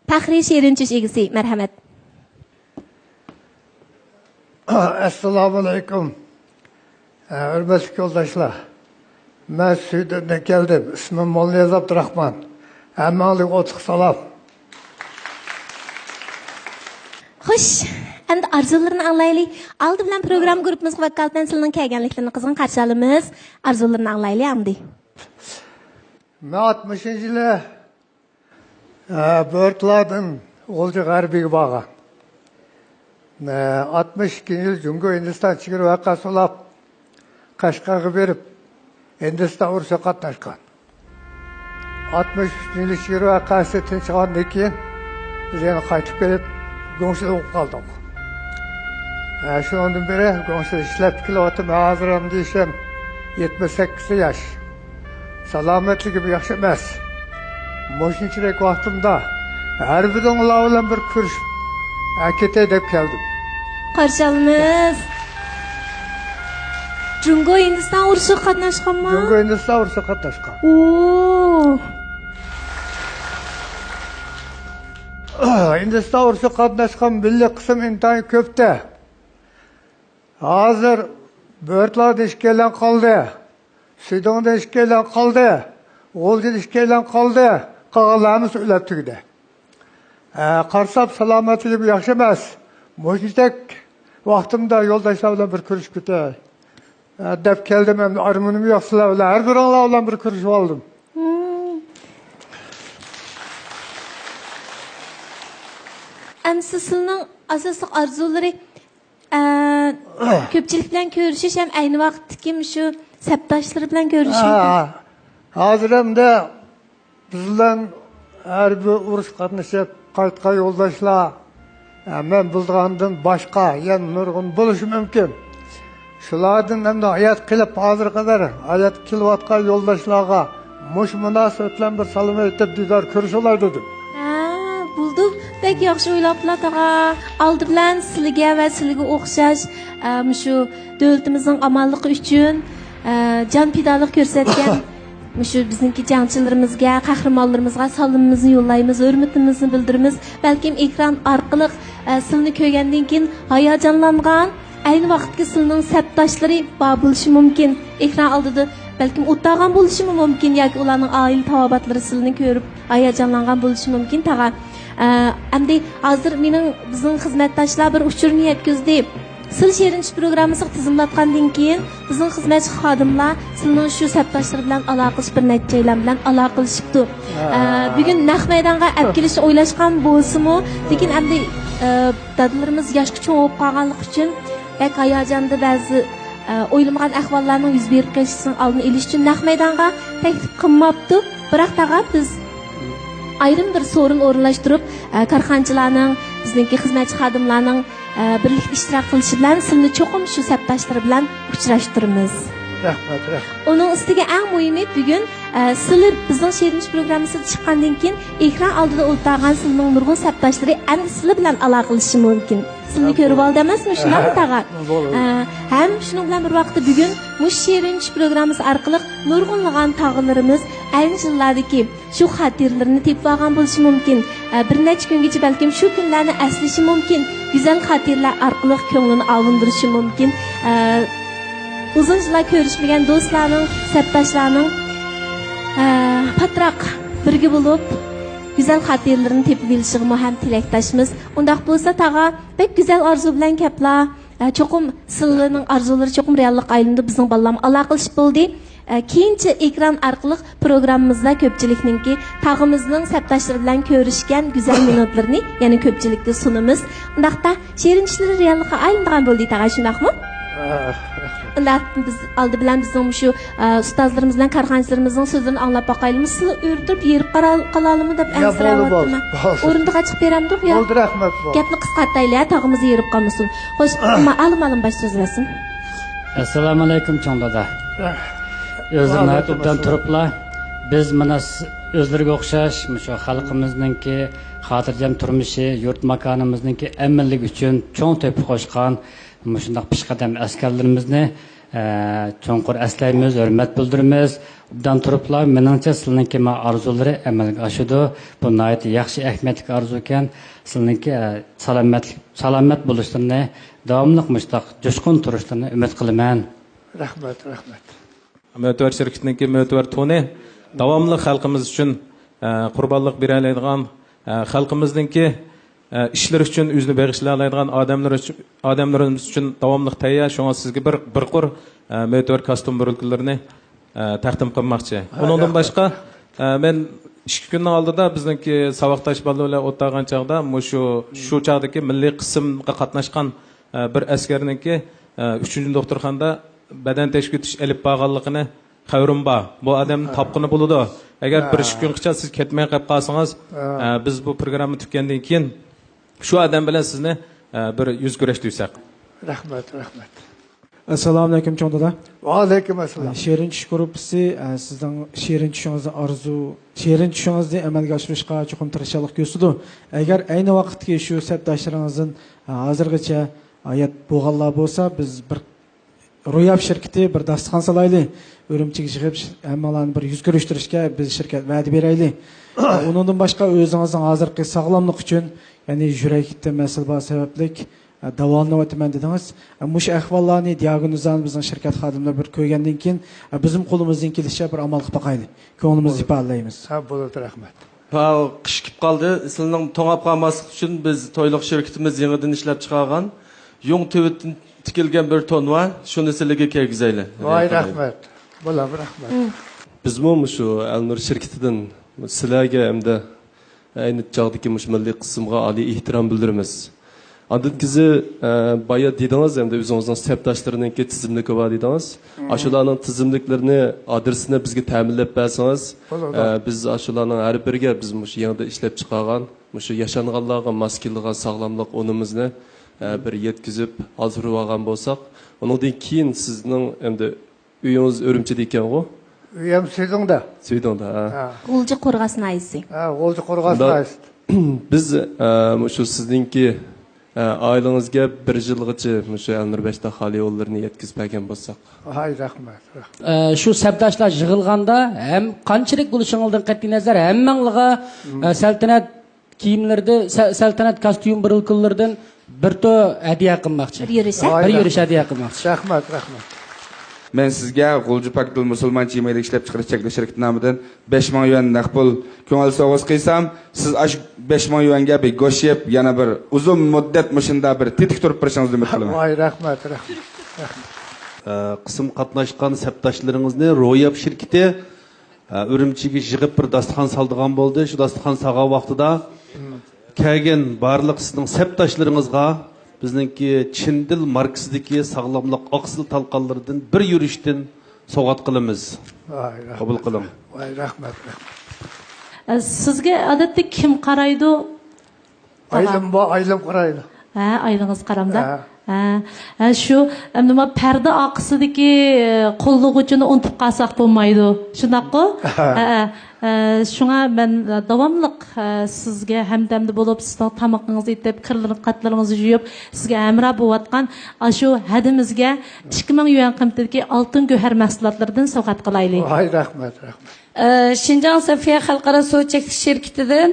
Faxriy Şerinçiş egisi. Merhamet. Assalomu alaykum. Hurmatli yo'ldoshlar. Men Sudandan keldim. Ismim Mollaz Abdurahmon. Hammangizga ochiq salom. Xo'sh, endi arzularni anglaylik. Oldi bilan program guruhimizga vakolatdan sizning kelganliklarini qizg'in qarshi olamiz. Arzularni anglaylik endi. Men 60-yili Börtlardan Olcu G'arbiga borgan. 62-yil Jungo Hindiston chegara voqeasi olib Qashqarga berib Hindiston urushi qatnashgan. 63-yil chegara voqeasi tinchig'andan keyin biz yana qaytib kelib Go'ngshida o'qib qoldik. Shundan beri Go'ngshida ishlab kelyaptim. Hozir ham deyishim 78 yosh. Salomatligim yaxshi emas. Mo'shinchilik vaqtimda har biringlar bilan bir ko'rishib ketay deb keldim. Qarshi olamiz. Jungo Hindiston urushi qatnashganmi? Jungo Hindiston urushi qatnashgan. Hindiston urushi qatnashgan milliy qism intayin ko'pda. Hozir Börtlarda ishkelan qoldi. Sudanda ishkelan qoldi. G'o'ljida ishkelan qoldi. Qolganlarimiz o'lib tugdi. Qarsab salomatligim yaxshi emas. Mo'shidak vaqtimda yo'ldoshlar bilan bir ko'rishib ketay deb keldim. Endi armonim yo'q, sizlar bilan har biringlar bilan bir ko'rishib oldim. Sizning asosiy arzulari ko'pchilik bilan ko'rishish ham ayni vaqtdagi shu sabdoshlar bilan ko'rishish. Hozir hamda biz bilan har bir urush qatnashib qaytgan yo'ldoshlar men bilgandan boshqa yana nurg'un bo'lishi mumkin. Shulardan hamda hayot qilib hozir qadar hayot qilayotgan yo'ldoshlarga mush munosabat bilan bir salom aytib didor ko'rishinglar dedim. Buldu. Bek yaxshi o'ylablar tag'a. Oldi bilan sizlarga va sizlarga o'xshash shu davlatimizning amonligi uchun jon fidolik ko'rsatgan shu bizningki jangchilarimizga, qahramonlarimizga salomimizni yo'llaymiz, hurmatimizni bildiramiz. Balkim ekran orqali sizlarni ko'rgandan keyin hayajonlangan, ayni vaqtda sizlarning sabdoshlari bor bo'lishi mumkin. Ekran oldida balkim o'tag'an bo'lishi mumkin yoki ularning oila tavobatlari sizlarni ko'rib hayajonlangan bo'lishi mumkin tag'a. Endi hozir bizning xizmatdoshlar bir uchurni yetkazdi. Sil Şerinçiş programmasi tizimlatgandan keyin bizning xizmatchi xodimlar sizning shu sabdoshlar bilan aloqalash bir nechalar bilan aloqalashibdi. Bugun naq maydonga olib kelishni o'ylashgan bo'lsa-mu, lekin endi dadlarimiz yoshga cho'ng bo'lib qolganligi uchun bak hayajonda ba'zi o'ylamagan ahvollarning yuz berib kelishining oldini olish uchun naq maydonga taklif qilmabdi. Biroq tag'ab biz ayrim bir so'rin o'rinlashtirib korxonchilarning, bizningki xizmatchi xodimlarning birlikda ishtirok qilishi bilan sizni cho'qim shu sabdoshlar bilan uchrashtiramiz. Rahmat. Uning ustiga eng muhimi bugun sizlar bizning Şerinçiş programmasiga chiqqandan keyin ekran oldida o'tirgan sizning nurg'un sabdoshlari endi sizlar bilan aloqalashi mumkin. Sizni ko'rib oldi emasmi shunday tag'a? Ham shuning bilan bir vaqtda bugun Şerinçiş programmasi orqali nurg'unlagan tog'larimiz ayni yillardagi shu xotirlarni tepib olgan bo'lishi mumkin. Bir necha kungacha balkim shu kunlarni eslashi mumkin. Güzel xotirlar orqali ko'nglini ovundirishi mumkin. Uzun yillar ko'rishmagan do'stlarning, sabdoshlarning patroq birga bo'lib güzel xotirlarni tepib olishiga ham tilakdoshmiz. Undaq bo'lsa tag'a bek güzel orzu bilan kaplar, cho'qim sizlarning orzulari cho'qim reallik aylandi bizning bolalar aloqalashib bo'ldi. Keyinchi ekran orqali programmamizda ko'pchilikningki tag'imizning sabdoshlari bilan ko'rishgan güzel minutlarni yana ko'pchilikka sunamiz. Undaqda Şerinçişlar reallikqa aylangan bo'ldi tag'a, shundaqmi? Biz oldi bilan bizning shu ustozlarimiz bilan korxonchilarimizning so'zlarini anglab boqaylik. Siz o'rtirib yerib qolalimi deb ansirayapman. O'rindiqqa chiqib beramdiq yo? Bo'ldi, rahmat. Gapni qisqartaylik, tog'imiz yerib qolmasin. Xo'sh, ma'lum bosh so'zlasin. Assalomu alaykum cho'ngdada. O'zimni tubdan turiblar. Biz mana o'zlariga o'xshash shu xalqimizningki xotirjam turmushi, yurt makonimizningki ammanlik uchun cho'ng tepib qo'shgan shundoq pishqadam askarlarimizni cho'nqur aslaymiz, hurmat bildiramiz. Bundan turiblar, meningcha sizlarningki orzulari amalga oshadi. Bu nihoyat yaxshi ahamiyatli orzu ekan. Sizlarningki salomat bo'lishlarni, davomli mushtaq jo'shqin turishlarni umid qilaman. Rahmat, rahmat. Mötəvər şirkətininki mötəvər toni davamlı xalqımız üçün qurbanlıq verə alaydigan, xalqımızdakı işlər üçün özünü bağışlaya alaydigan adamlarımız üçün davamlı tayyor. Şoňa sizge bir qur mötəvər kostyum bürülkülerini təqdim qılmaqçı. Onundan başqa men 2 gündən aldıda bizningki savaqdaş balla bilan o'tgan çağda şu çağdaki milliy qismga qatnaşqan bir askarninki 3-nji doktorxonada beden teşkil elip bağlılığını xəbrim var. Bu adam tapqını buludu. Eğer bir 2 gün qıça siz ketmeye qap qalsanız, biz bu programı tükenden keyin şu adam bilen sizni bir yüz görüştüysek. Rahmat, rahmat. Assalomu alaykum cho'ng dada. Va alaykum assalom. Sherin tush gruppasi sizning sherin tushingizni sherin tushingizni amalga oshirishga chuqur tirishchilik ko'rsatdi. Agar ayni vaqtga shu sabdoshlaringizning hozirgacha oyat bo'lganlar bo'lsa, biz bir Ro'yab shirkati bir dasturxon salayli. Urumchiga chiqib hammalarni bir yuz ko'rishtirishga biz shirkat va'da beraylik. Undan boshqa o'zingizning hozirgi sog'lomlik uchun, ya'ni yurakda masala bor sabablik davolanayotman dedingiz. Mush ahvollarni diagnozani bizning shirkat xodimlari bir ko'rgandan keyin bizim qo'limizdan kelishicha bir amal qilib boqaylik. Ko'nglimizni ifodalaymiz. Ha, bo'ladi, rahmat. Ha, qish kelib qoldi. Sizning to'ngab qolmaslik uchun biz to'yliq shirkatimiz yangidan ishlab chiqargan yung tuvitdan tikilgan bir ton var. Shuni sizlarga kelgizayli. Voy, rahmat. Bo'ladi, rahmat. Bizmi shu Alnur shirkatidan sizlarga hamda ayni chog'dagi milliy qismga oliy ehtirom bildiramiz. Adetkizi bayağı dediniz hem de özünüzün septaşlarınınki tizimliki var dediniz. Aşılarının tizimliklerini, adresini bizge təminlep bəsiniz. Biz aşılarının her birge biz yanında işlep çıkargan, yaşanğanlarga maskeliğe sağlamlık onumuzni bir yetkizip hazırlagan bolsak. Onundan keyin sizning hem de uyunuz Örümçide eken o. Uyam Süydüngda. Süydüngda. G'ulji qo'rg'asini aytsi. Ha, G'ulji qo'rg'asini aytdi. Biz şu sizinki ailangizga bir yilgacha shu Elnur Beshta xali yo'llarini yetkazib bergan bo'lsak. Hay, rahmat. Şu sabdaşlar yığılganda hem qanchalik bo'lishingizdan qat'iy nazar hammangizga saltanat kiyimlarda, saltanat kostyum birilkunlardan bir to hadiya qilmoqchi. Bir yurish hadiya qilmoqchi. Rahmat, rahmat. Men sizga G'ulji Pakdul musulmon chiyimlik ishlab chiqarish cheklov shirkati nomidan 5000 yuan naqd pul ko'ngil sovg'asi qilsam, siz ash 5000 yuanga bir go'sht yeb, yana bir uzun muddat mushunda bir tetik turib turishingizni umid qilaman. Voy, rahmat, rahmat. Qism qatnaşqan septaşlarınızны Ro'yab şirketi Ürümchiga yig'ib bir dasturxon saldigan bo'ldi. Shu dasturxon sağa vaqtida kelgan barliq sizning septaşlarınızga bizningki Çindil markasidagi sog'lomlik oqsil talqonlaridan bir yurishdan sovg'at qilamiz. Voy, rahmat. Qabul qiling. Voy, rahmat, rahmat. Sizga odatda kim qaraydi? Aylim qaraydi. Ha, aylingiz qaramda. Ha, shu nima parda oqisidagi qo'llig'uchini unutib qolsak bo'lmaydi. Shundaqmi? Shunga men davomli sizga hamdamda bo'lib, sizning tamoqingizni yetib, qatlaringizni yuyib, sizga amra bo'layotgan shu hadimizga 2000 yuan qimmatidagi oltin go'har mahsulotlaridan sovg'at qilaylik. Voy, rahmat, rahmat. Şinjan Safiya Xalqaro suv chekish shirkatidan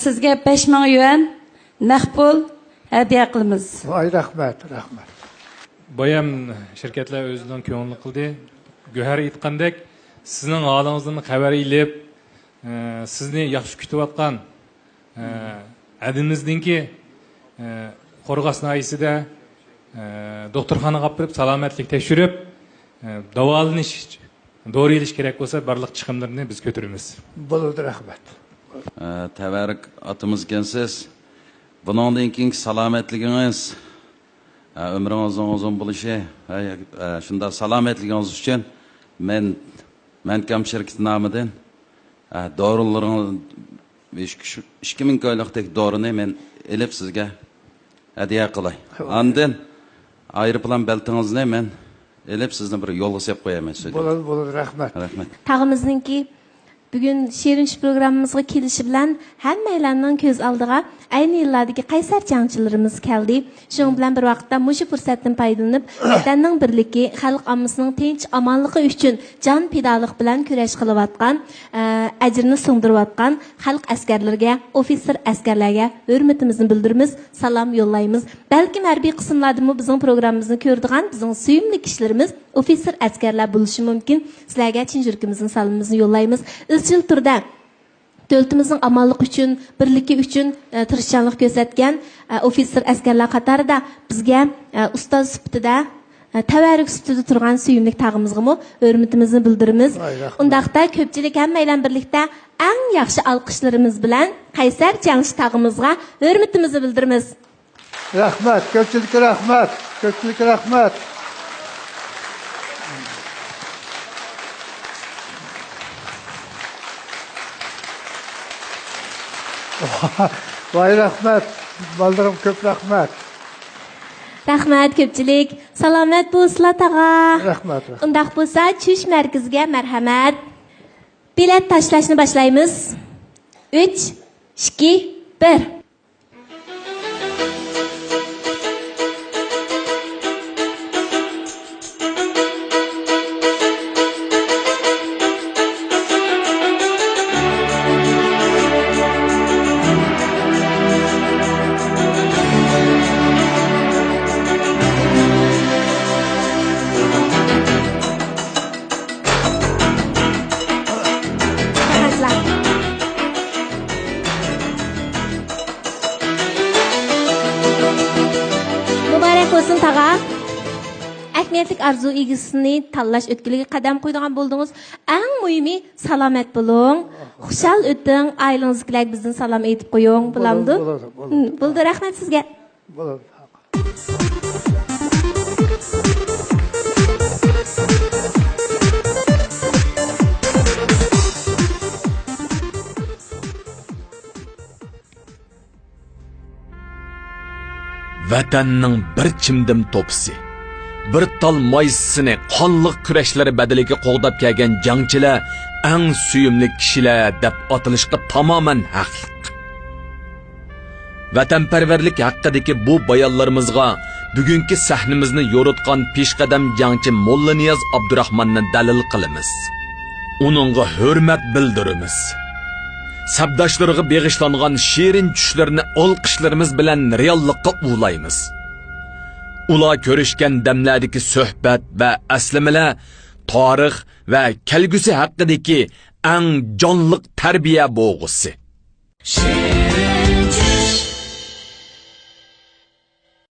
sizga 5000 yuan naqd pul hadiya qilamiz. Voy, rahmat, rahmat. Bayam şirketler özünden köngülü qildi. Göher aytgandek, sizning holingizdan xabar ilib, sizni yaxshi kutayotgan adimizninki qo'rg'as noyisida doktorxonaga olib kirib salomatlik tekshirib, davolanish, doğru ilish kerak bo'lsa, barliq chiqimlarni biz ko'taramiz. Bo'ladi, rahmat. Tabarak atımız gensiz. Bundan keyin salomatligingiz, ömrünüzün uzun bo'lishi, shunda salomatligingiz uchun men kam shirkat nomidan dorilarni 2000 ko'ylakdek dorini men elib sizga hadiya qilay. Ondan aeroplan beltingizni men elib sizni bir yo'lga qo'yaman. Bo'ladi, rahmat. Tag'imizningki Bugün şirinç programımızga kelişi bilen hammalarning ko'z oldiga ayni yillardagi qaysar jangchilarimiz keldi. Shuning bilan bir vaqtda mushu fursatdan foydalanib, vatanning birligi, xalq ommasining tinch amonligi uchun jon pidolik bilan kurash qilayotgan, ajrini singdirayotgan xalq askarlariga, ofitser askarlarga hurmatimizni bildiramiz, salom yo'llaymiz. Balki harbiy qismlardami bizning programmamizni ko'rdigan bizning suyimli kishilarimiz ofitser askarlar bo'lishi mumkin. Sizlarga chin yuragimizning salomimizni yo'llaymiz. Izchil turda davlatimizning amonligi uchun, birligi uchun tirishchanlik ko'rsatgan ofitser askarlar qatorida bizga ustoz sifatida tavarruk sifatida turgan suyimli tag'imizga hurmatimizni bildiramiz. Undaqda ko'pchilik hammaylar birlikda eng yaxshi olqishlarimiz bilan qaysar jangchi tag'imizga hurmatimizni bildiramiz. Rahmat, ko'pchilik rahmat, ko'pchilik rahmat. Vay rahmat, baldarım ko'p rahmat. Rahmat ko'pchilik. Salomat bo'lsizlar tag'a. Rahmat. Undaq bo'lsa, tush markaziga marhamat. Bilet tashlashni boshlaymiz. 3, 2, 1. Mübarek olsun tağa. Ahmetlik arzu ilgisini tanlash ötkülüge qadam qo'ydigan bo'ldingiz. Eng muhimi salomat bo'ling. Xushal o'ting. Ailangizga bizdan salom aytib qo'ying. Bo'lamdi? Bo'ldi, rahmat sizga. Bo'ladi. Vatanning bir chimdim to'pisi, bir tal moysisini qonliq kurashlari badaliga qo'g'dab kelgan jangchilar eng suyimli kishilar deb atilishga tamoman haqliq. Vatanparvarlik haqidagi bu bayonlarimizga bugungi sahnamizni yo'ritgan peshqadam jangchi Molla Niyoz Abdurahmonni dalil qilamiz. Uningga hurmat bildiramiz. Sabdoshlariga beg'ishlangan shirin tushlarni olqishlarimiz bilan reallikqa ulaymiz. Ular ko'rishgan damlardagi suhbat va aslamalar tarix va kelgusi haqidagi eng jonliq tarbiya bo'g'isi.